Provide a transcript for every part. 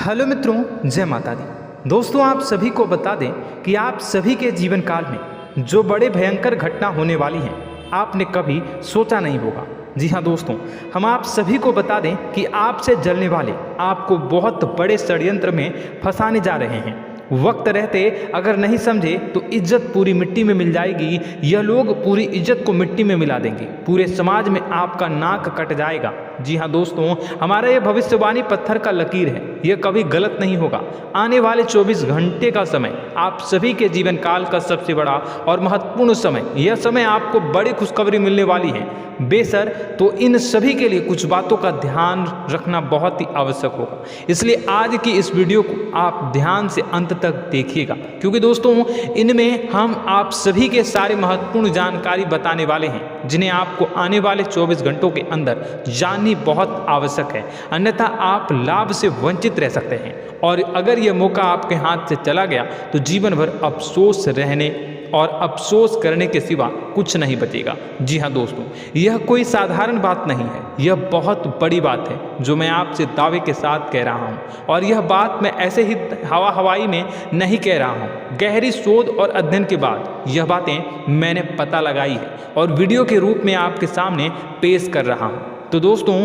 Hello मित्रों, जय माता दी। दोस्तों, आप सभी को बता दें कि आप सभी के जीवन काल में जो बड़े भयंकर घटना होने वाली हैं, आपने कभी सोचा नहीं होगा। जी हाँ दोस्तों, हम आप सभी को बता दें कि आपसे जलने वाले आपको बहुत बड़े षड्यंत्र में फंसाने जा रहे हैं। वक्त रहते अगर नहीं समझे तो इज्जत पूरी मिट्टी में मिल जाएगी। यह लोग पूरी इज्जत को मिट्टी में मिला देंगे। पूरे समाज में आपका नाक कट जाएगा। जी हाँ दोस्तों, हमारा यह भविष्यवाणी पत्थर का लकीर है। यह कभी गलत नहीं होगा। आने वाले 24 घंटे का समय आप सभी के जीवन काल का सबसे बड़ा और महत्वपूर्ण समय। यह समय आपको बड़ी खुशखबरी मिलने वाली है बेसर। तो इन सभी के लिए कुछ बातों का ध्यान रखना बहुत ही आवश्यक होगा। इसलिए आज की इस वीडियो को आप ध्यान से अंत तक देखिएगा, क्योंकि दोस्तों इनमें हम आप सभी के सारे महत्वपूर्ण जानकारी बताने वाले हैं, जिन्हें आपको आने वाले 24 घंटों के अंदर जाननी बहुत आवश्यक है। अन्यथा आप लाभ से वंचित रह सकते हैं, और अगर यह मौका आपके हाथ से चला गया तो जीवन भर अफसोस रहने और अफसोस करने के सिवा कुछ नहीं बचेगा। जी हाँ दोस्तों, यह कोई साधारण बात नहीं है। यह बहुत बड़ी बात है जो मैं आपसे दावे के साथ कह रहा हूँ, और यह बात मैं ऐसे ही हवाई में नहीं कह रहा हूँ। गहरी शोध और अध्ययन के बाद यह बातें मैंने पता लगाई है और वीडियो के रूप में आपके सामने पेश कर रहा हूँ। तो दोस्तों,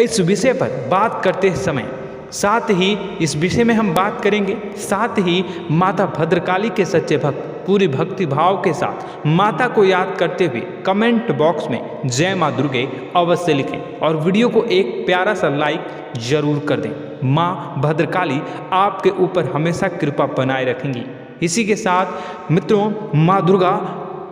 इस विषय पर बात करते समय साथ ही इस विषय में हम बात करेंगे, साथ ही माता भद्रकाली के सच्चे भक्त पूरी भक्ति भाव के साथ माता को याद करते हुए कमेंट बॉक्स में जय माँ दुर्गे अवश्य लिखें, और वीडियो को एक प्यारा सा लाइक जरूर कर दें। माँ भद्रकाली आपके ऊपर हमेशा कृपा बनाए रखेंगी। इसी के साथ मित्रों, माँ दुर्गा,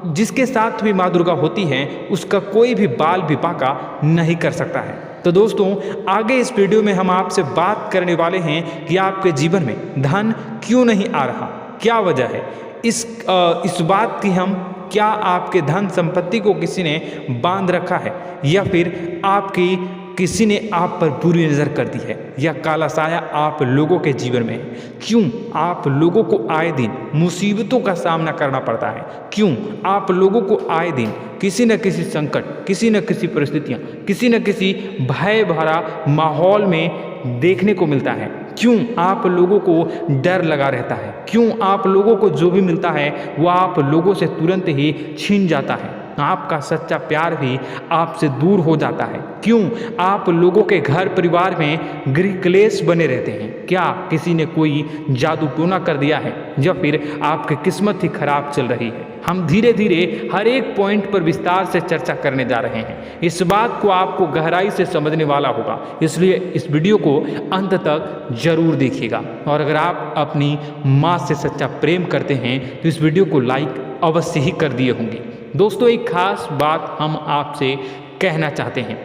जिसके साथ भी माँ दुर्गा होती है उसका कोई भी बाल भी बांका नहीं कर सकता है। तो दोस्तों, आगे इस वीडियो में हम आपसे बात करने वाले हैं कि आपके जीवन में धन क्यों नहीं आ रहा, क्या वजह है इस बात की। हम क्या आपके धन संपत्ति को किसी ने बांध रखा है, या फिर आपकी किसी ने आप पर बुरी नज़र कर दी है, या काला साया आप लोगों के जीवन में है। क्यों आप लोगों को आए दिन मुसीबतों का सामना करना पड़ता है? क्यों आप लोगों को आए दिन किसी न किसी संकट, किसी न किसी परिस्थितियाँ, किसी न किसी भय भरा माहौल में देखने को मिलता है? क्यों आप लोगों को डर लगा रहता है? क्यों आप लोगों को जो भी मिलता है वो आप लोगों से तुरंत ही छीन जाता है? आपका सच्चा प्यार भी आपसे दूर हो जाता है। क्यों आप लोगों के घर परिवार में गृह क्लेश बने रहते हैं? क्या किसी ने कोई जादू टोना कर दिया है, या फिर आपकी किस्मत ही खराब चल रही है? हम धीरे धीरे हर एक पॉइंट पर विस्तार से चर्चा करने जा रहे हैं। इस बात को आपको गहराई से समझने वाला होगा, इसलिए इस वीडियो को अंत तक जरूर देखिएगा। और अगर आप अपनी माँ से सच्चा प्रेम करते हैं तो इस वीडियो को लाइक अवश्य ही कर दिए होंगे। दोस्तों, एक खास बात हम आपसे कहना चाहते हैं।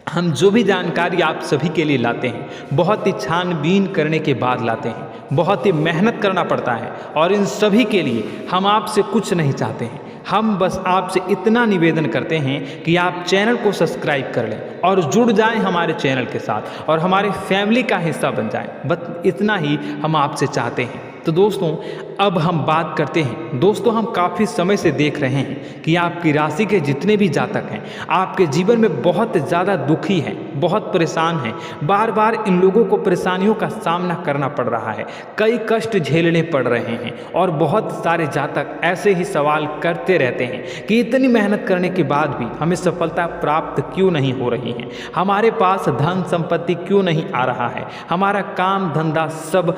हम जो भी जानकारी आप सभी के लिए लाते हैं, बहुत ही छानबीन करने के बाद लाते हैं, बहुत ही मेहनत करना पड़ता है, और इन सभी के लिए हम आपसे कुछ नहीं चाहते हैं। हम बस आपसे इतना निवेदन करते हैं कि आप चैनल को सब्सक्राइब कर लें और जुड़ जाएं हमारे चैनल के साथ, और हमारे फैमिली का हिस्सा बन जाएं। बस इतना ही हम आपसे चाहते हैं। तो दोस्तों, अब हम बात करते हैं। दोस्तों, हम काफ़ी समय से देख रहे हैं कि आपकी राशि के जितने भी जातक हैं आपके जीवन में बहुत ज़्यादा दुखी हैं, बहुत परेशान हैं। बार बार इन लोगों को परेशानियों का सामना करना पड़ रहा है, कई कष्ट झेलने पड़ रहे हैं, और बहुत सारे जातक ऐसे ही सवाल करते रहते हैं कि इतनी मेहनत करने के बाद भी हमें सफलता प्राप्त क्यों नहीं हो रही है, हमारे पास धन संपत्ति क्यों नहीं आ रहा है, हमारा काम धंधा सब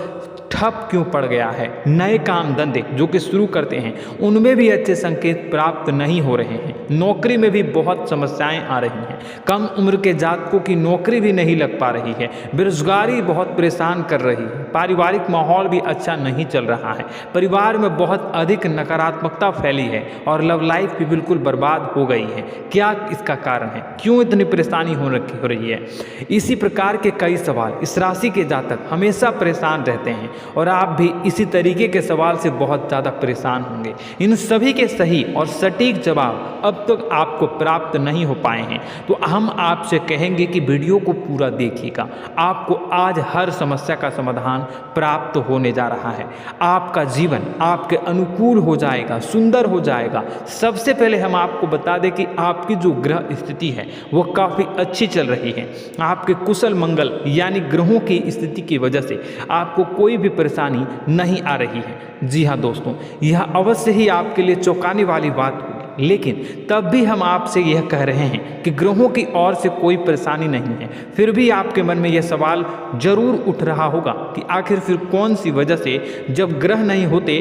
ठप क्यों पड़ गया है, नए काम धंधे जो कि शुरू करते हैं उनमें भी अच्छे संकेत प्राप्त नहीं हो रहे हैं, नौकरी में भी बहुत समस्याएं आ रही हैं, कम उम्र के जातकों की नौकरी भी नहीं लग पा रही है, बेरोजगारी बहुत परेशान कर रही है, पारिवारिक माहौल भी अच्छा नहीं चल रहा है, परिवार में बहुत अधिक नकारात्मकता फैली है, और लव लाइफ भी बिल्कुल बर्बाद हो गई है। क्या इसका कारण है? क्यों इतनी परेशानी हो रही है? इसी प्रकार के कई सवाल इस राशि के जातक हमेशा परेशान रहते हैं, और आप भी इसी तरीके के सवाल से बहुत ज़्यादा परेशान होंगे। इन सभी के सही और सटीक जवाब अब तक आपको प्राप्त नहीं हो पाए हैं, तो हम आपसे कहेंगे कि वीडियो को पूरा देखिएगा। आपको आज हर समस्या का समाधान प्राप्त होने जा रहा है। आपका जीवन आपके अनुकूल हो जाएगा, सुंदर हो जाएगा। सबसे पहले हम आपको बता दें कि आपकी जो ग्रह स्थिति है वो काफ़ी अच्छी चल रही है। आपके कुशल मंगल यानी ग्रहों की स्थिति की वजह से आपको कोई भी परेशानी नहीं आ रही है। जी हाँ दोस्तों, यह अवश्य ही आपके लिए चौंकाने वाली बात होगी, लेकिन तब भी हम आपसे यह कह रहे हैं कि ग्रहों की ओर से कोई परेशानी नहीं है। फिर भी आपके मन में यह सवाल जरूर उठ रहा होगा कि आखिर फिर कौन सी वजह से, जब ग्रह नहीं होते,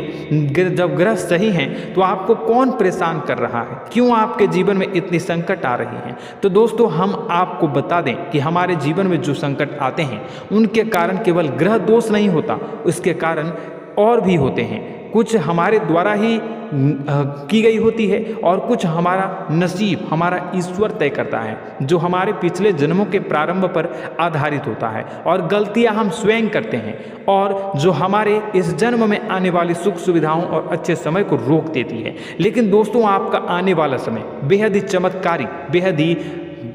जब ग्रह सही हैं, तो आपको कौन परेशान कर रहा है, क्यों आपके जीवन में इतनी संकट आ रही हैं। तो दोस्तों, हम आपको बता दें कि हमारे जीवन में जो संकट आते हैं उनके कारण केवल ग्रह दोष नहीं होता, उसके कारण और भी होते हैं। कुछ हमारे द्वारा ही की गई होती है और कुछ हमारा नसीब, हमारा ईश्वर तय करता है, जो हमारे पिछले जन्मों के प्रारंभ पर आधारित होता है। और गलतियां हम स्वयं करते हैं और जो हमारे इस जन्म में आने वाली सुख सुविधाओं और अच्छे समय को रोक देती है। लेकिन दोस्तों, आपका आने वाला समय बेहद ही चमत्कारी, बेहद ही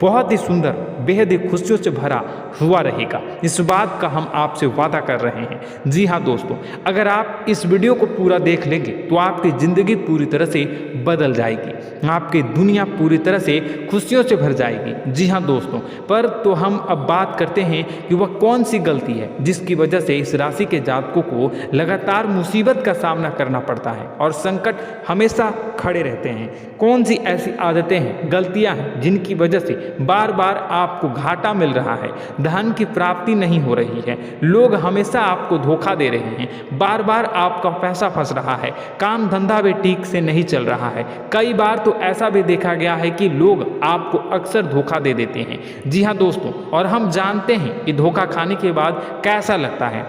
बहुत ही सुंदर, बेहद ही खुशियों से भरा हुआ रहेगा। इस बात का हम आपसे वादा कर रहे हैं। जी हाँ दोस्तों, अगर आप इस वीडियो को पूरा देख लेंगे तो आपकी ज़िंदगी पूरी तरह से बदल जाएगी, आपकी दुनिया पूरी तरह से खुशियों से भर जाएगी। जी हाँ दोस्तों, पर तो हम अब बात करते हैं कि वह कौन सी गलती है जिसकी वजह से इस राशि के जातकों को लगातार मुसीबत का सामना करना पड़ता है और संकट हमेशा खड़े रहते हैं। कौन सी ऐसी आदतें हैं, गलतियाँ हैं जिनकी वजह से बार बार आपको घाटा मिल रहा है, धन की प्राप्ति नहीं हो रही है, लोग हमेशा आपको धोखा दे रहे हैं, बार बार आपका पैसा फंस रहा है, काम धंधा भी ठीक से नहीं चल रहा है। कई बार तो ऐसा भी देखा गया है कि लोग आपको अक्सर धोखा दे देते हैं। जी हाँ दोस्तों, और हम जानते हैं कि धोखा खाने के बाद कैसा लगता है।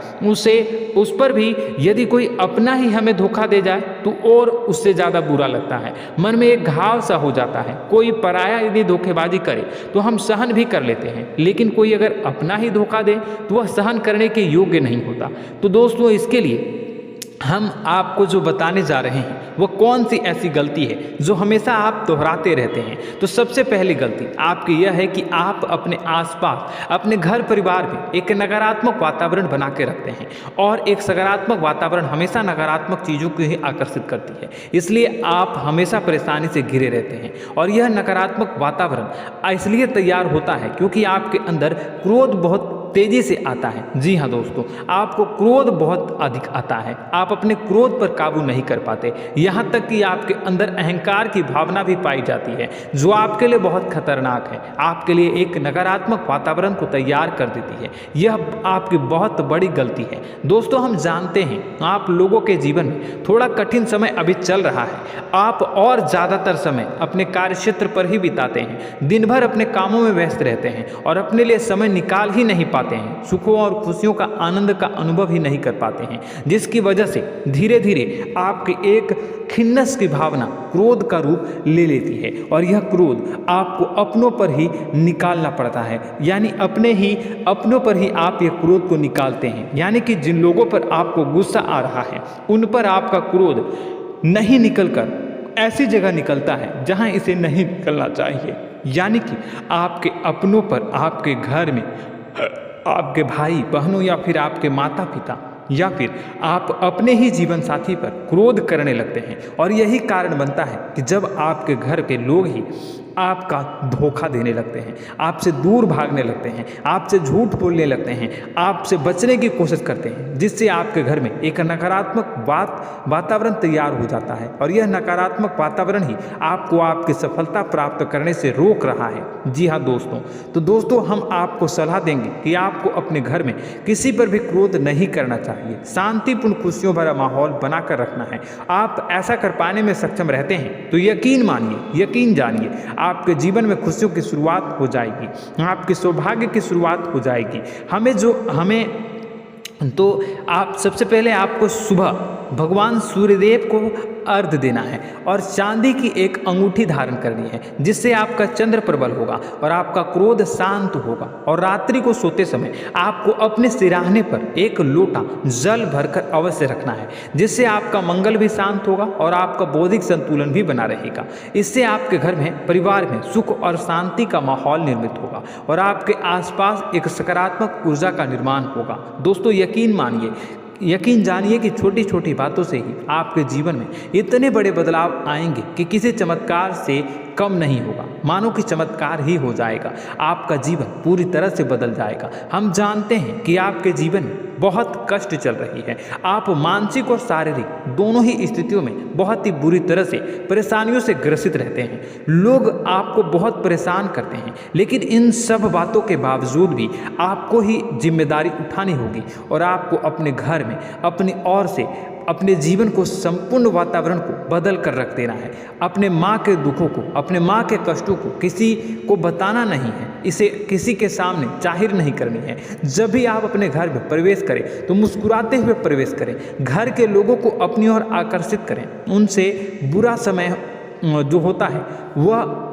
उस पर भी यदि कोई अपना ही हमें धोखा दे जाए तो और उससे ज़्यादा बुरा लगता है, मन में एक घाव सा हो जाता है। कोई पराया यदि धोखेबाजी करे तो हम सहन भी कर लेते हैं, लेकिन कोई अगर अपना ही धोखा दे तो वह सहन करने के योग्य नहीं होता। तो दोस्तों, इसके लिए हम आपको जो बताने जा रहे हैं वो कौन सी ऐसी गलती है जो हमेशा आप दोहराते रहते हैं। तो सबसे पहली गलती आपकी यह है कि आप अपने आसपास, अपने घर परिवार में एक नकारात्मक वातावरण बना के रखते हैं, और एक सकारात्मक वातावरण हमेशा नकारात्मक चीज़ों को ही आकर्षित करती है। इसलिए आप हमेशा परेशानी से घिरे रहते हैं, और यह नकारात्मक वातावरण इसलिए तैयार होता है क्योंकि आपके अंदर क्रोध बहुत तेजी से आता है। जी हाँ दोस्तों, आपको क्रोध बहुत अधिक आता है, आप अपने क्रोध पर काबू नहीं कर पाते, यहाँ तक कि आपके अंदर अहंकार की भावना भी पाई जाती है, जो आपके लिए बहुत खतरनाक है, आपके लिए एक नकारात्मक वातावरण को तैयार कर देती है। यह आपकी बहुत बड़ी गलती है। दोस्तों, हम जानते हैं आप लोगों के जीवन में थोड़ा कठिन समय अभी चल रहा है। आप और ज़्यादातर समय अपने कार्यक्षेत्र पर ही बिताते हैं, दिन भर अपने कामों में व्यस्त रहते हैं और अपने लिए समय निकाल ही नहीं पाते हैं, सुखों और खुशियों का आनंद का अनुभव ही नहीं कर पाते हैं, जिसकी वजह से धीरे धीरे आपकी एक खिन्नस की भावना क्रोध का रूप ले लेती है, और यह क्रोध आपको अपनों पर ही निकालना पड़ता है। यानी अपनों पर ही आप ये क्रोध को निकालते हैं। यानी कि जिन लोगों पर आपको गुस्सा आ रहा है उन पर आपका क्रोध नहीं निकलकर ऐसी जगह निकलता है जहां इसे नहीं निकलना चाहिए। यानी कि आपके अपनों पर, आपके घर में आपके भाई बहनों या फिर आपके माता पिता या फिर आप अपने ही जीवन साथी पर क्रोध करने लगते हैं, और यही कारण बनता है कि जब आपके घर के लोग ही आपका धोखा देने लगते हैं, आपसे दूर भागने लगते हैं, आपसे झूठ बोलने लगते हैं, आपसे बचने की कोशिश करते हैं, जिससे आपके घर में एक नकारात्मक वातावरण तैयार हो जाता है, और यह नकारात्मक वातावरण ही आपको आपकी सफलता प्राप्त करने से रोक रहा है। जी हाँ दोस्तों, तो दोस्तों, हम आपको सलाह देंगे कि आपको अपने घर में किसी पर भी क्रोध नहीं करना चाहिए, शांतिपूर्ण खुशियों भरा माहौल बनाकर रखना है। आप ऐसा कर पाने में सक्षम रहते हैं तो यकीन मानिए, यकीन जानिए, आपके जीवन में खुशियों की शुरुआत हो जाएगी, आपके सौभाग्य की शुरुआत हो जाएगी। आप सबसे पहले आपको सुबह भगवान सूर्यदेव को अर्घ्य देना है और चांदी की एक अंगूठी धारण करनी है, जिससे आपका चंद्र प्रबल होगा और आपका क्रोध शांत होगा। और रात्रि को सोते समय आपको अपने सिराहने पर एक लोटा जल भरकर अवश्य रखना है, जिससे आपका मंगल भी शांत होगा और आपका बौद्धिक संतुलन भी बना रहेगा। इससे आपके घर में, परिवार में सुख और शांति का माहौल निर्मित होगा और आपके आसपास एक सकारात्मक ऊर्जा का निर्माण होगा। दोस्तों यकीन जानिए कि छोटी छोटी बातों से ही आपके जीवन में इतने बड़े बदलाव आएंगे कि किसी चमत्कार से कम नहीं होगा। मानो कि चमत्कार ही हो जाएगा, आपका जीवन पूरी तरह से बदल जाएगा। हम जानते हैं कि आपके जीवन में बहुत कष्ट चल रही है, आप मानसिक और शारीरिक दोनों ही स्थितियों में बहुत ही बुरी तरह से परेशानियों से ग्रसित रहते हैं। लोग आपको बहुत परेशान करते हैं, लेकिन इन सब बातों के बावजूद भी आपको ही जिम्मेदारी उठानी होगी और आपको अपने घर में अपनी ओर से अपने जीवन को, संपूर्ण वातावरण को बदल कर रख देना है। अपने माँ के दुखों को, अपने माँ के कष्टों को किसी को बताना नहीं है, इसे किसी के सामने जाहिर नहीं करनी है। जब भी आप अपने घर में प्रवेश करें तो मुस्कुराते हुए प्रवेश करें, घर के लोगों को अपनी ओर आकर्षित करें। उनसे बुरा समय जो होता है वह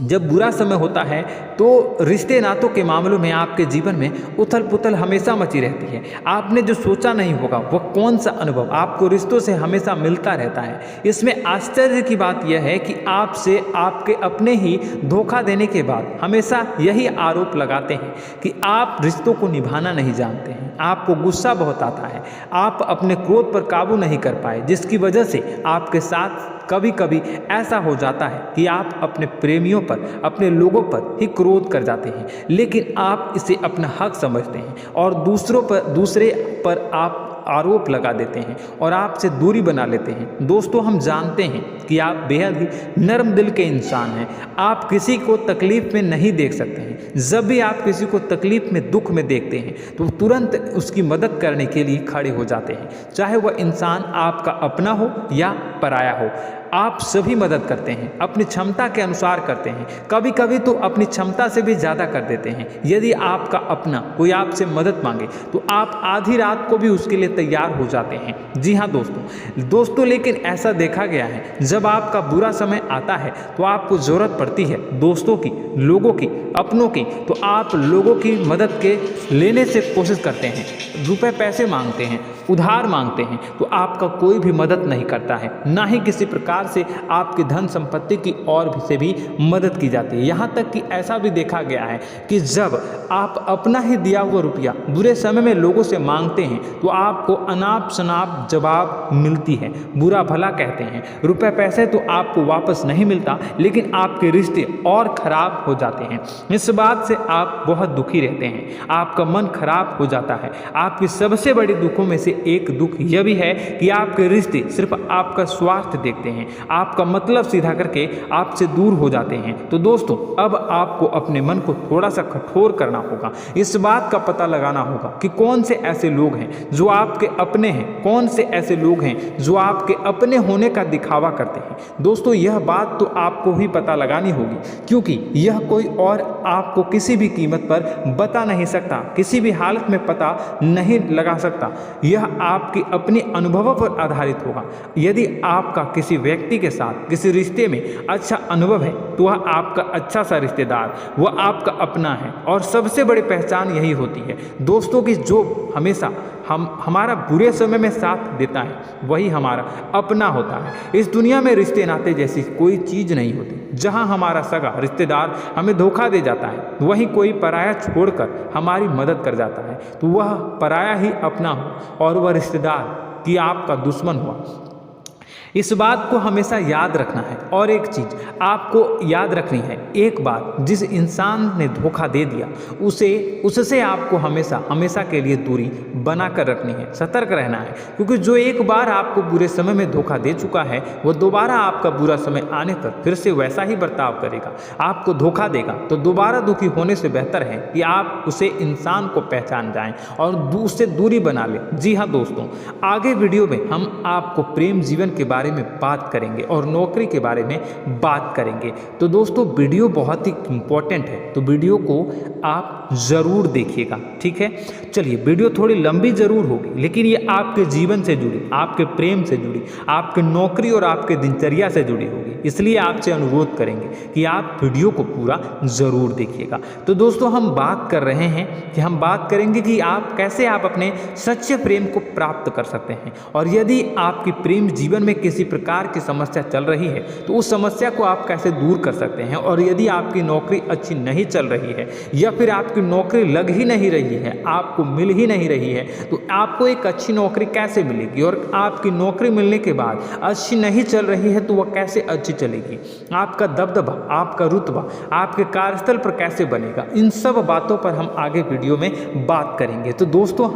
जब बुरा समय होता है तो रिश्ते नातों के मामलों में आपके जीवन में उथल पुथल हमेशा मची रहती है। आपने जो सोचा नहीं होगा वह कौन सा अनुभव आपको रिश्तों से हमेशा मिलता रहता है। इसमें आश्चर्य की बात यह है कि आपसे आपके अपने ही धोखा देने के बाद हमेशा यही आरोप लगाते हैं कि आप रिश्तों को निभाना नहीं जानते हैं। आपको गुस्सा बहुत आता है, आप अपने क्रोध पर काबू नहीं कर पाए, जिसकी वजह से आपके साथ कभी कभी ऐसा हो जाता है कि आप अपने प्रेमियों पर, अपने लोगों पर ही क्रोध कर जाते हैं, लेकिन आप इसे अपना हक समझते हैं और दूसरे पर आप आरोप लगा देते हैं और आपसे दूरी बना लेते हैं। दोस्तों हम जानते हैं कि आप बेहद ही नर्म दिल के इंसान हैं। आप किसी को तकलीफ में नहीं देख सकते हैं। जब भी आप किसी को तकलीफ में, दुख में देखते हैं तो तुरंत उसकी मदद करने के लिए खड़े हो जाते हैं, चाहे वह इंसान आपका अपना हो या पराया हो। आप सभी मदद करते हैं, अपनी क्षमता के अनुसार करते हैं, कभी कभी तो अपनी क्षमता से भी ज़्यादा कर देते हैं। यदि आपका अपना कोई आपसे मदद मांगे तो आप आधी रात को भी उसके लिए तैयार हो जाते हैं। जी हाँ दोस्तों, लेकिन ऐसा देखा गया है जब आपका बुरा समय आता है तो आपको ज़रूरत पड़ती है दोस्तों की, लोगों की, अपनों की, तो आप लोगों की मदद के लेने से कोशिश करते हैं, रुपए पैसे मांगते हैं, उधार मांगते हैं, तो आपका कोई भी मदद नहीं करता है, ना ही किसी प्रकार से आपकी धन संपत्ति की ओर से भी मदद की जाती है। यहाँ तक कि ऐसा भी देखा गया है कि जब आप अपना ही दिया हुआ रुपया बुरे समय में लोगों से मांगते हैं तो आपको अनाप शनाप जवाब मिलती है, बुरा भला कहते हैं। रुपए पैसे तो आपको वापस नहीं मिलता, लेकिन आपके रिश्ते और खराब हो जाते हैं। इस बात से आप बहुत दुखी रहते हैं, आपका मन खराब हो जाता है। आपकी सबसे बड़ी दुखों में से एक दुख यह भी है कि आपके रिश्ते सिर्फ आपका स्वार्थ देखते हैं, आपका मतलब सीधा करके आपसे दूर हो जाते हैं। तो दोस्तों अब आपको अपने मन को थोड़ा सा कठोर करना होगा, इस बात का पता लगाना होगा कि कौन से ऐसे लोग हैं जो आपके अपने हैं, कौन से ऐसे लोग हैं जो आपके अपने होने का दिखावा करते हैं। दोस्तों यह बात तो आपको ही पता लगानी होगी, क्योंकि यह कोई और आपको किसी भी कीमत पर बता नहीं सकता, किसी भी हालत में पता नहीं लगा सकता। यह आपके अपने अनुभवों पर आधारित होगा। यदि आपका किसी व्यक्ति के साथ किसी रिश्ते में अच्छा अनुभव है तो वह आपका अच्छा सा रिश्तेदार, वह आपका अपना है। और सबसे बड़ी पहचान यही होती है दोस्तों की, जो हमेशा हमारा बुरे समय में साथ देता है वही हमारा अपना होता है। इस दुनिया में रिश्ते नाते जैसी कोई चीज़ नहीं होती। जहाँ हमारा सगा रिश्तेदार हमें धोखा दे जाता है, वहीं कोई पराया छोड़कर हमारी मदद कर जाता है, तो वह पराया ही अपना हो और वह रिश्तेदार कि आपका दुश्मन हुआ। इस बात को हमेशा याद रखना है। और एक चीज़ आपको याद रखनी है, एक बात, जिस इंसान ने धोखा दे दिया उससे आपको हमेशा के लिए दूरी बना कर रखनी है, सतर्क रहना है। क्योंकि जो एक बार आपको बुरे समय में धोखा दे चुका है वो दोबारा आपका बुरा समय आने पर फिर से वैसा ही बर्ताव करेगा, आपको धोखा देगा। तो दोबारा दुखी होने से बेहतर है कि आप उसे इंसान को पहचान जाएं और उससे दूरी बना लें। जी हाँ दोस्तों, आगे वीडियो में हम आपको प्रेम जीवन के बारे बारे में बात करेंगे और नौकरी के बारे में बात करेंगे। तो दोस्तों वीडियो बहुत ही इम्पोर्टेंट है, तो वीडियो को आप ज़रूर देखिएगा, ठीक है। चलिए, वीडियो थोड़ी लंबी ज़रूर होगी, लेकिन ये आपके जीवन से जुड़ी, आपके प्रेम से जुड़ी, आपके नौकरी और आपके दिनचर्या से जुड़ी होगी, इसलिए आपसे अनुरोध करेंगे कि आप वीडियो को पूरा ज़रूर देखिएगा। तो दोस्तों, हम बात कर रहे हैं कि हम बात करेंगे कि आप कैसे आप अपने सच्चे प्रेम को प्राप्त कर सकते हैं, और यदि आपकी प्रेम जीवन में किसी प्रकार की समस्या चल रही है तो उस समस्या को आप कैसे दूर कर सकते हैं, और यदि आपकी नौकरी अच्छी नहीं चल रही है या फिर आपकी नौकरी लग ही नहीं रही है, आपको मिल ही नहीं रही है, तो आपको एक अच्छी नौकरी कैसे मिलेगी, और आपकी नौकरी मिलने के बाद अच्छी नहीं चल रही है तो वह कैसे अच्छी चलेगी, आपका दबदबा, आपका रुतबा आपके कार्यस्थल पर कैसे बनेगा, इन सब बातों पर हम आगे वीडियो में बात करेंगे। तो दोस्तों,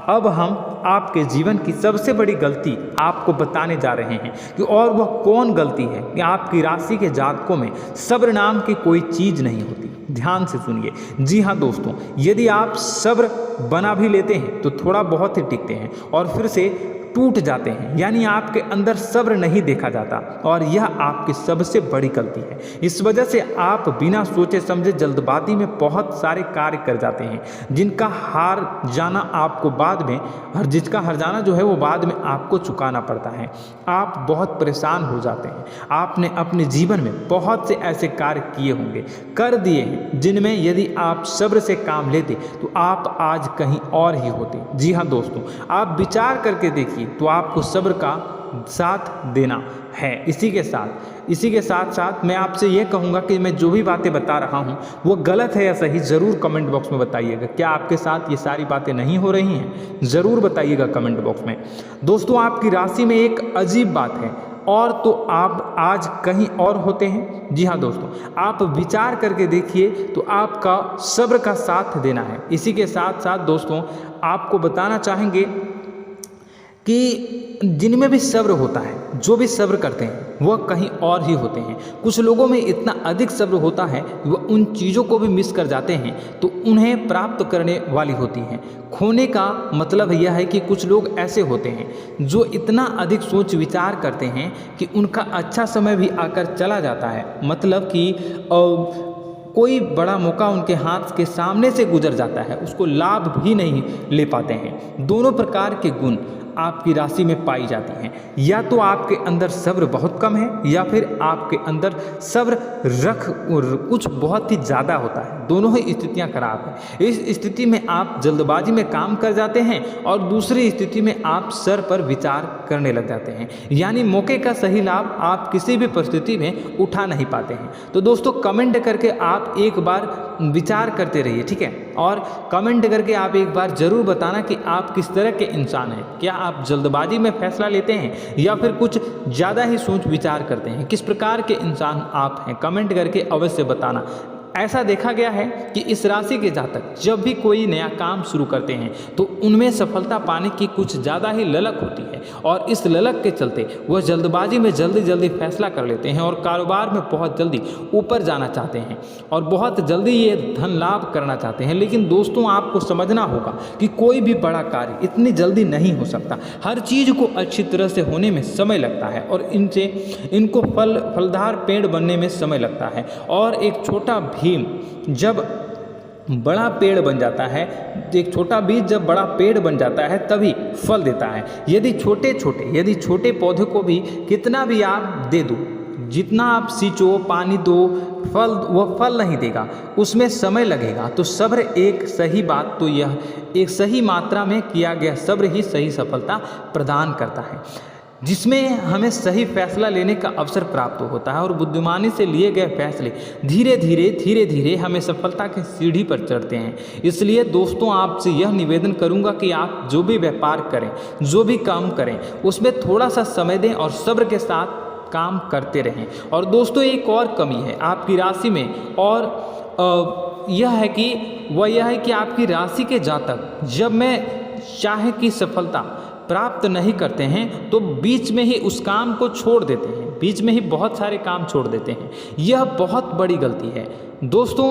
अब हम आपके जीवन की सबसे बड़ी गलती आपको बताने जा रहे हैं कि और वह कौन गलती है कि आपकी राशि के जातकों में सब्र नाम की कोई चीज़ नहीं होती। ध्यान से सुनिए। जी हाँ दोस्तों, यदि आप सब्र बना भी लेते हैं तो थोड़ा बहुत ही टिकते हैं और फिर से टूट जाते हैं, यानी आपके अंदर सब्र नहीं देखा जाता, और यह आपकी सबसे बड़ी गलती है। इस वजह से आप बिना सोचे समझे जल्दबाजी में बहुत सारे कार्य कर जाते हैं, जिनका हार जाना आपको बाद में, और जिसका हर जाना जो है वो बाद में आपको चुकाना पड़ता है। आप बहुत परेशान हो जाते हैं। आपने अपने जीवन में बहुत से ऐसे कार्य किए होंगे, कर दिए हैं, जिनमें यदि आप सब्र से काम लेते तो आप आज कहीं और ही होते। जी हाँ दोस्तों, आप विचार करके देखिए, तो आपको सब्र का साथ देना है। इसी के साथ मैं आपसे ये कहूँगा कि मैं जो भी बातें बता रहा हूँ वो गलत है या सही, ज़रूर कमेंट बॉक्स में बताइएगा। क्या आपके साथ ये सारी बातें नहीं हो रही हैं? ज़रूर बताइएगा कमेंट बॉक्स में। दोस्तों, आपकी राशि में एक अजीब बात है, और तो आप आज कहीं और होते हैं। जी हाँ दोस्तों, आप विचार करके देखिए, तो आपका सब्र का साथ देना है। इसी के साथ साथ दोस्तों, आपको बताना चाहेंगे कि जिनमें भी सब्र होता है, जो भी सब्र करते हैं, वह कहीं और ही होते हैं। कुछ लोगों में इतना अधिक सब्र होता है कि वह उन चीज़ों को भी मिस कर जाते हैं तो उन्हें प्राप्त करने वाली होती हैं। खोने का मतलब यह है कि कुछ लोग ऐसे होते हैं जो इतना अधिक सोच विचार करते हैं कि उनका अच्छा समय भी आकर चला जाता है, मतलब कि कोई बड़ा मौका उनके हाथ के सामने से गुजर जाता है, उसको लाभ भी नहीं ले पाते हैं। दोनों प्रकार के गुण आपकी राशि में पाई जाती हैं। या तो आपके अंदर सब्र बहुत कम है, या फिर आपके अंदर सब्र कुछ बहुत ही ज़्यादा होता है। दोनों ही स्थितियां खराब है। इस स्थिति में आप जल्दबाजी में काम कर जाते हैं, और दूसरी स्थिति में आप सर पर विचार करने लग जाते हैं, यानी मौके का सही लाभ आप किसी भी परिस्थिति में उठा नहीं पाते हैं। तो दोस्तों, कमेंट करके आप एक बार विचार करते रहिए, ठीक है, और कमेंट करके आप एक बार ज़रूर बताना कि आप किस तरह के इंसान हैं। क्या आप जल्दबाजी में फैसला लेते हैं या फिर कुछ ज़्यादा ही सोच विचार करते हैं? किस प्रकार के इंसान आप हैं? कमेंट करके अवश्य बताना। ऐसा देखा गया है कि इस राशि के जातक जब भी कोई नया काम शुरू करते हैं तो उनमें सफलता पाने की कुछ ज़्यादा ही ललक होती है, और इस ललक के चलते वह जल्दबाजी में जल्दी फैसला कर लेते हैं और कारोबार में बहुत जल्दी ऊपर जाना चाहते हैं और बहुत जल्दी ये धन लाभ करना चाहते हैं। लेकिन दोस्तों, आपको समझना होगा कि कोई भी बड़ा कार्य इतनी जल्दी नहीं हो सकता। हर चीज़ को अच्छी तरह से होने में समय लगता है, और इनको फलदार पेड़ बनने में समय लगता है। और एक छोटा भीम जब बड़ा पेड़ बन जाता है, एक छोटा बीज जब बड़ा पेड़ बन जाता है तभी फल देता है। यदि छोटे पौधे को भी कितना भी आप दे दो, जितना आप सींचो, पानी दो, वह फल नहीं देगा, उसमें समय लगेगा। तो सब्र एक सही बात, तो यह एक सही मात्रा में किया गया सब्र ही सही सफलता प्रदान करता है, जिसमें हमें सही फैसला लेने का अवसर प्राप्त होता है, और बुद्धिमानी से लिए गए फैसले धीरे धीरे हमें सफलता की सीढ़ी पर चढ़ते हैं। इसलिए दोस्तों, आपसे यह निवेदन करूंगा कि आप जो भी व्यापार करें, जो भी काम करें, उसमें थोड़ा सा समय दें और सब्र के साथ काम करते रहें। और दोस्तों, एक और कमी है आपकी राशि में, और यह है कि आपकी राशि के जातक जब में चाहे कि सफलता प्राप्त नहीं करते हैं तो बीच में ही उस काम को छोड़ देते हैं। बीच में ही बहुत सारे काम छोड़ देते हैं। यह बहुत बड़ी गलती है। दोस्तों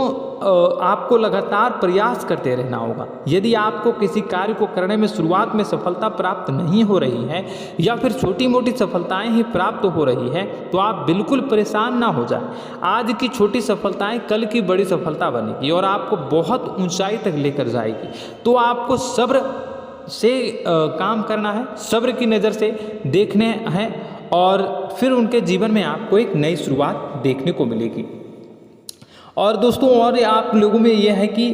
आपको लगातार प्रयास करते रहना होगा। यदि आपको किसी कार्य को करने में शुरुआत में सफलता प्राप्त नहीं हो रही है या फिर छोटी मोटी सफलताएं ही प्राप्त हो रही है तो आप बिल्कुल परेशान ना हो जाए। आज की छोटी सफलताएं कल की बड़ी सफलता बनेगी और आपको बहुत ऊंचाई तक लेकर जाएगी। तो आपको सब्र से काम करना है, सब्र की नज़र से देखने हैं और फिर उनके जीवन में आपको एक नई शुरुआत देखने को मिलेगी। और दोस्तों और आप लोगों में यह है कि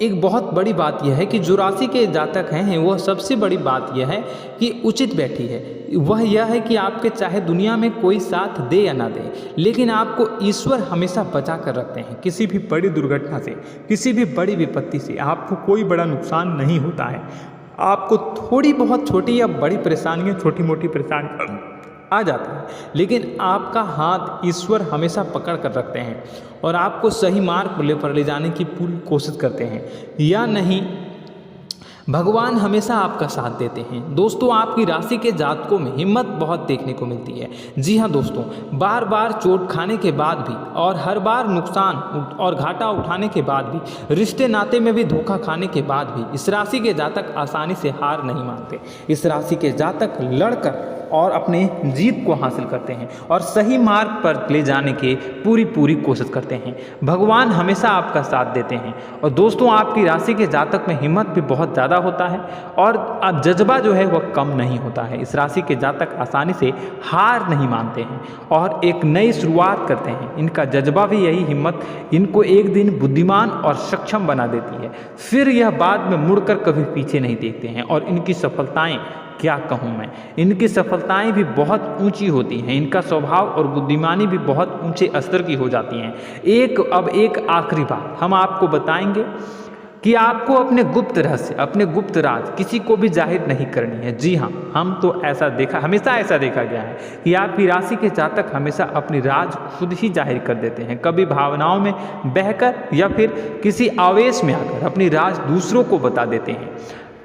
एक बहुत बड़ी बात यह है कि जो राशि के जातक हैं वह सबसे बड़ी बात यह है कि उचित बैठी है। वह यह है कि आपके चाहे दुनिया में कोई साथ दे या ना दे, लेकिन आपको ईश्वर हमेशा बचा कर रखते हैं। किसी भी बड़ी दुर्घटना से, किसी भी बड़ी विपत्ति से आपको कोई बड़ा नुकसान नहीं होता है। आपको थोड़ी बहुत छोटी या बड़ी परेशानियाँ, छोटी मोटी परेशानी आ जाता है, लेकिन आपका हाथ ईश्वर हमेशा पकड़ कर रखते हैं और आपको सही मार्ग पर ले जाने की पूरी कोशिश करते हैं। या नहीं, भगवान हमेशा आपका साथ देते हैं। दोस्तों आपकी राशि के जातकों में हिम्मत बहुत देखने को मिलती है। जी हाँ दोस्तों, बार बार चोट खाने के बाद भी और हर बार नुकसान और घाटा उठाने के बाद भी, रिश्ते नाते में भी धोखा खाने के बाद भी इस राशि के जातक आसानी से हार नहीं मानते। इस राशि के जातक लड़कर और अपने जीत को हासिल करते हैं और सही मार्ग पर ले जाने की पूरी कोशिश करते हैं। भगवान हमेशा आपका साथ देते हैं। और दोस्तों आपकी राशि के जातक में हिम्मत भी बहुत ज़्यादा होता है और अब जज्बा जो है वह कम नहीं होता है। इस राशि के जातक आसानी से हार नहीं मानते हैं और एक नई शुरुआत करते हैं। इनका जज्बा भी यही हिम्मत इनको एक दिन बुद्धिमान और सक्षम बना देती है। फिर यह बाद में मुड़कर कभी पीछे नहीं देखते हैं और इनकी सफलताएं क्या कहूँ मैं, इनकी सफलताएं भी बहुत ऊंची होती हैं। इनका स्वभाव और बुद्धिमानी भी बहुत ऊंचे स्तर की हो जाती हैं। अब एक आखिरी बात हम आपको बताएंगे कि आपको अपने गुप्त रहस्य, अपने गुप्त राज किसी को भी जाहिर नहीं करनी है। जी हाँ, हम तो हमेशा ऐसा देखा गया है कि आपकी राशि के जातक हमेशा अपनी राज खुद ही जाहिर कर देते हैं। कभी भावनाओं में बहकर या फिर किसी आवेश में आकर अपनी राज दूसरों को बता देते हैं,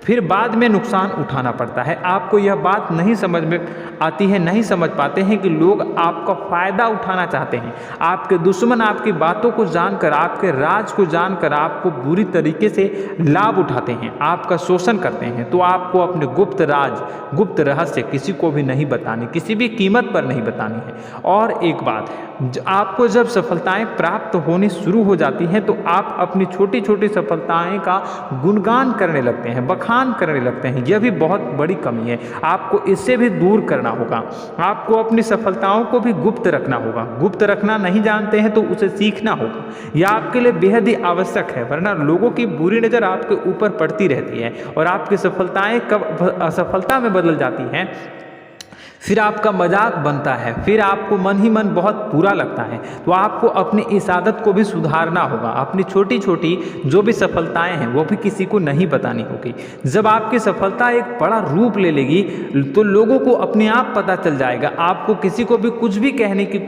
फिर बाद में नुकसान उठाना पड़ता है। आपको यह बात नहीं समझ में आती है, नहीं समझ पाते हैं कि लोग आपका फ़ायदा उठाना चाहते हैं। आपके दुश्मन आपकी बातों को जानकर, आपके राज को जानकर आपको बुरी तरीके से लाभ उठाते हैं, आपका शोषण करते हैं। तो आपको अपने गुप्त राज, गुप्त रहस्य किसी को भी नहीं बतानी, किसी भी कीमत पर नहीं बतानी है। और एक बात, आपको जब सफलताएं प्राप्त होनी शुरू हो जाती हैं तो आप अपनी छोटी छोटी सफलताएं का गुणगान करने लगते हैं, बखान करने लगते हैं। यह भी बहुत बड़ी कमी है। आपको इससे भी दूर करना होगा। आपको अपनी सफलताओं को भी गुप्त रखना होगा। गुप्त रखना नहीं जानते हैं तो उसे सीखना होगा। यह आपके लिए बेहद ही आवश्यक है, वरना लोगों की बुरी नज़र आपके ऊपर पड़ती रहती है और आपकी सफलताएं कब असफलता में बदल जाती हैं, फिर आपका मजाक बनता है, फिर आपको मन ही मन बहुत बुरा लगता है। तो आपको अपनी इस आदत को भी सुधारना होगा। अपनी छोटी छोटी जो भी सफलताएं हैं वो भी किसी को नहीं बतानी होगी। जब आपकी सफलता एक बड़ा रूप ले लेगी तो लोगों को अपने आप पता चल जाएगा। आपको किसी को भी कुछ भी कहने की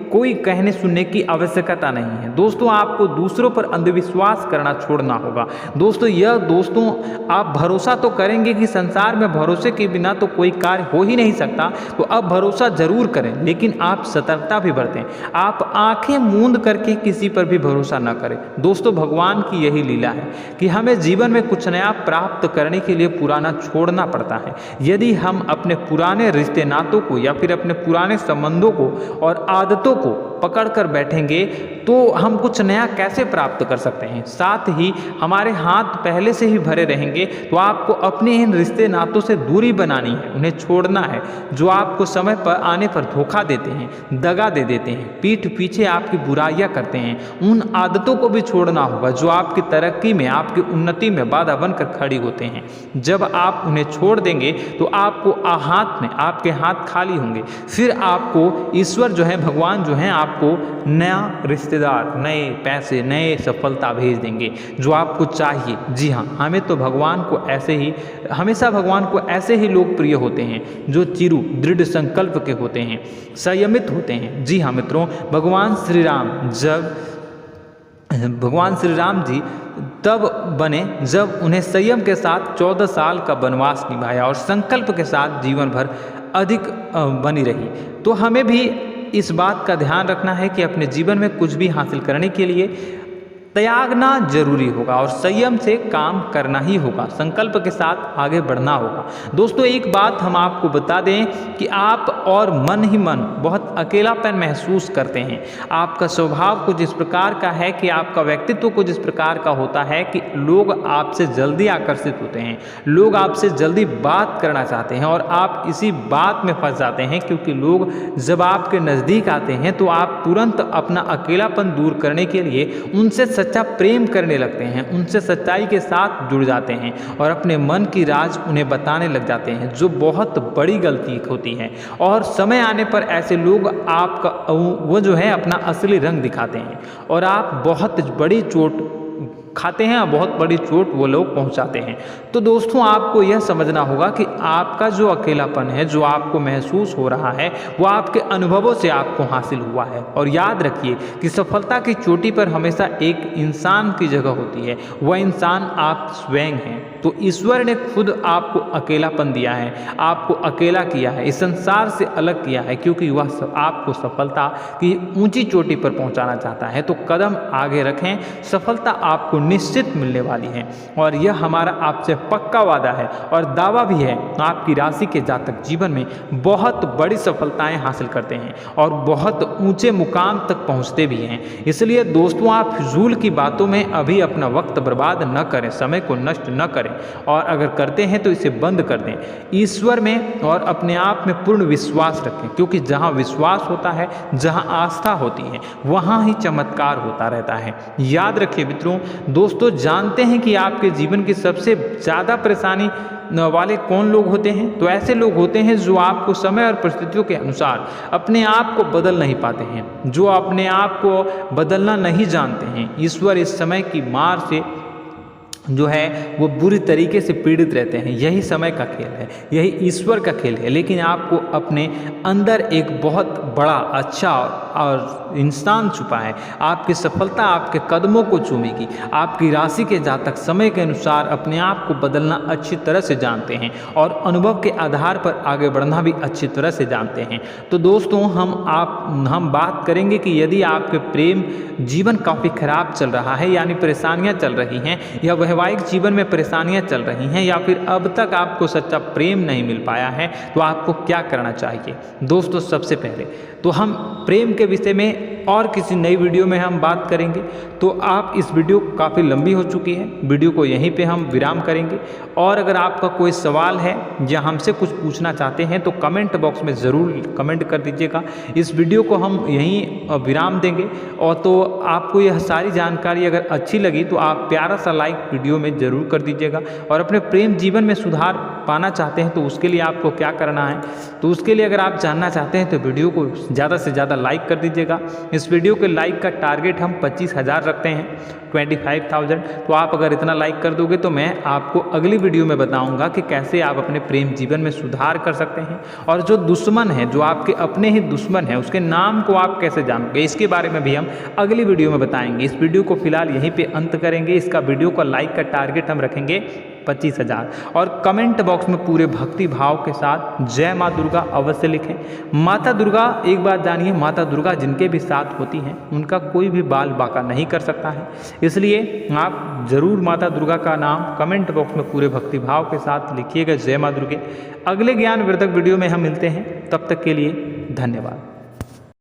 कोई कहने सुनने की आवश्यकता नहीं है। दोस्तों आपको दूसरों पर अंधविश्वास करना छोड़ना होगा। दोस्तों आप भरोसा तो करेंगे कि संसार में भरोसे के बिना तो कोई कार्य हो ही नहीं सकता, तो अब भरोसा जरूर करें, लेकिन आप सतर्कता भी बरतें। आप आंखें मूंद करके किसी पर भी भरोसा न करें। दोस्तों भगवान की यही लीला है कि हमें जीवन में कुछ नया प्राप्त करने के लिए पुराना छोड़ना पड़ता है। यदि हम अपने पुराने रिश्ते नातों को या फिर अपने पुराने संबंधों को और आदतों को पकड़ कर बैठेंगे तो हम कुछ नया कैसे प्राप्त कर सकते हैं। साथ ही हमारे हाथ पहले से ही भरे रहेंगे। तो आपको अपने इन रिश्ते नातों से दूरी बनानी है, उन्हें छोड़ना है जो आपको समय पर आने पर धोखा देते हैं, दगा दे देते हैं, पीठ पीछे आपकी बुराइयां करते हैं। उन आदतों को भी छोड़ना होगा जो आपकी तरक्की में, आपकी उन्नति में बाधा बनकर खड़ी होते हैं। जब आप उन्हें छोड़ देंगे तो आपको आपके हाथ खाली होंगे। फिर आपको ईश्वर जो है, भगवान जो है, आपको नया रिश्तेदार, नए पैसे, नए सफलता भेज देंगे जो आपको चाहिए। जी हाँ, हमें तो हमेशा भगवान को ऐसे ही लोग प्रिय होते हैं जो चिरु दृढ़ संकल्प के होते हैं, संयमित होते हैं। जी हाँ मित्रों, भगवान श्री राम जी तब बने जब उन्हें संयम के साथ 14 साल का वनवास निभाया और संकल्प के साथ जीवन भर अधिक बनी रही। तो हमें भी इस बात का ध्यान रखना है कि अपने जीवन में कुछ भी हासिल करने के लिए त्यागना जरूरी होगा और संयम से काम करना ही होगा, संकल्प के साथ आगे बढ़ना होगा। दोस्तों एक बात हम आपको बता दें कि आप और मन ही मन बहुत अकेलापन महसूस करते हैं। आपका स्वभाव कुछ इस प्रकार का है कि आपका व्यक्तित्व कुछ इस प्रकार का होता है कि लोग आपसे जल्दी आकर्षित होते हैं, लोग आपसे जल्दी बात करना चाहते हैं और आप इसी बात में फंस जाते हैं, क्योंकि लोग जब आपके नज़दीक आते हैं तो आप तुरंत अपना अकेलापन दूर करने के लिए उनसे सच्चा प्रेम करने लगते हैं, उनसे सच्चाई के साथ जुड़ जाते हैं और अपने मन की राज उन्हें बताने लग जाते हैं, जो बहुत बड़ी गलती होती है। और समय आने पर ऐसे लोग आपका वो जो है अपना असली रंग दिखाते हैं और आप बहुत बड़ी चोट खाते हैं और बहुत बड़ी चोट वो लोग पहुंचाते हैं। तो दोस्तों आपको यह समझना होगा कि आपका जो अकेलापन है, जो आपको महसूस हो रहा है, वो आपके अनुभवों से आपको हासिल हुआ है। और याद रखिए कि सफलता की चोटी पर हमेशा एक इंसान की जगह होती है, वह इंसान आप स्वयं हैं। तो ईश्वर ने खुद आपको अकेलापन दिया है, आपको अकेला किया है, इस संसार से अलग किया है, क्योंकि वह आपको सफलता की ऊंची चोटी पर पहुंचाना चाहता है। तो कदम आगे रखें, सफलता आपको निश्चित मिलने वाली है और यह हमारा आपसे पक्का वादा है और दावा भी है। आपकी राशि के जातक जीवन में बहुत बड़ी सफलताएं हासिल करते हैं और बहुत ऊंचे मुकाम तक पहुंचते भी हैं। इसलिए दोस्तों आप फिजूल की बातों में अभी अपना वक्त बर्बाद न करें, समय को नष्ट न करें और अगर करते हैं तो इसे बंद कर दें। ईश्वर में और अपने आप में पूर्ण विश्वास रखें, क्योंकि जहां विश्वास होता है, जहां आस्था होती है, वहां ही चमत्कार होता रहता है। याद रखिए मित्रों, दोस्तों जानते हैं कि आपके जीवन की सबसे ज़्यादा परेशानी वाले कौन लोग होते हैं? तो ऐसे लोग होते हैं जो आपको समय और परिस्थितियों के अनुसार अपने आप को बदल नहीं पाते हैं, जो अपने आप को बदलना नहीं जानते हैं। ईश्वर इस समय की मार से जो है वो बुरी तरीके से पीड़ित रहते हैं। यही समय का खेल है, यही ईश्वर का खेल है। लेकिन आपको अपने अंदर एक बहुत बड़ा अच्छा और इंसान छुपा है। आपकी सफलता आपके कदमों को चूमेगी। आपकी राशि के जातक समय के अनुसार अपने आप को बदलना अच्छी तरह से जानते हैं और अनुभव के आधार पर आगे बढ़ना भी अच्छी तरह से जानते हैं। तो दोस्तों हम बात करेंगे कि यदि आपके प्रेम जीवन काफ़ी खराब चल रहा है, यानी परेशानियां चल रही हैं, या वैवाहिक जीवन में परेशानियां चल रही हैं, या फिर अब तक आपको सच्चा प्रेम नहीं मिल पाया है, तो आपको क्या करना चाहिए? दोस्तों सबसे पहले तो हम प्रेम के विषय में और किसी नई वीडियो में हम बात करेंगे। तो आप इस वीडियो काफ़ी लंबी हो चुकी है, वीडियो को यहीं पे हम विराम करेंगे। और अगर आपका कोई सवाल है या हमसे कुछ पूछना चाहते हैं तो कमेंट बॉक्स में ज़रूर कमेंट कर दीजिएगा। इस वीडियो को हम यहीं विराम देंगे। और तो आपको यह सारी जानकारी अगर अच्छी लगी तो आप प्यारा सा लाइक वीडियो में ज़रूर कर दीजिएगा। और अपने प्रेम जीवन में सुधार पाना चाहते हैं तो उसके लिए आपको क्या करना है, तो उसके लिए अगर आप जानना चाहते हैं तो वीडियो को ज़्यादा से ज़्यादा लाइक कर दीजिएगा। इस वीडियो के लाइक का टारगेट हम 25,000 रखते हैं, 25,000। तो आप अगर इतना लाइक कर दोगे तो मैं आपको अगली वीडियो में बताऊंगा कि कैसे आप अपने प्रेम जीवन में सुधार कर सकते हैं। और जो दुश्मन है, जो आपके अपने ही दुश्मन है, उसके नाम को आप कैसे जानोगे, इसके बारे में भी हम अगली वीडियो में बताएंगे। इस वीडियो को फिलहाल यहीं पे अंत करेंगे। इसका वीडियो का लाइक का टारगेट हम रखेंगे 25,000। और कमेंट बॉक्स में पूरे भक्ति भाव के साथ जय माँ दुर्गा अवश्य लिखें। माता दुर्गा, एक बात जानिए, माता दुर्गा जिनके भी साथ होती हैं उनका कोई भी बाल बाका नहीं कर सकता है। इसलिए आप जरूर माता दुर्गा का नाम कमेंट बॉक्स में पूरे भक्ति भाव के साथ लिखिएगा, जय माँ दुर्गे। अगले ज्ञानवर्धक वीडियो में हम मिलते हैं, तब तक के लिए धन्यवाद।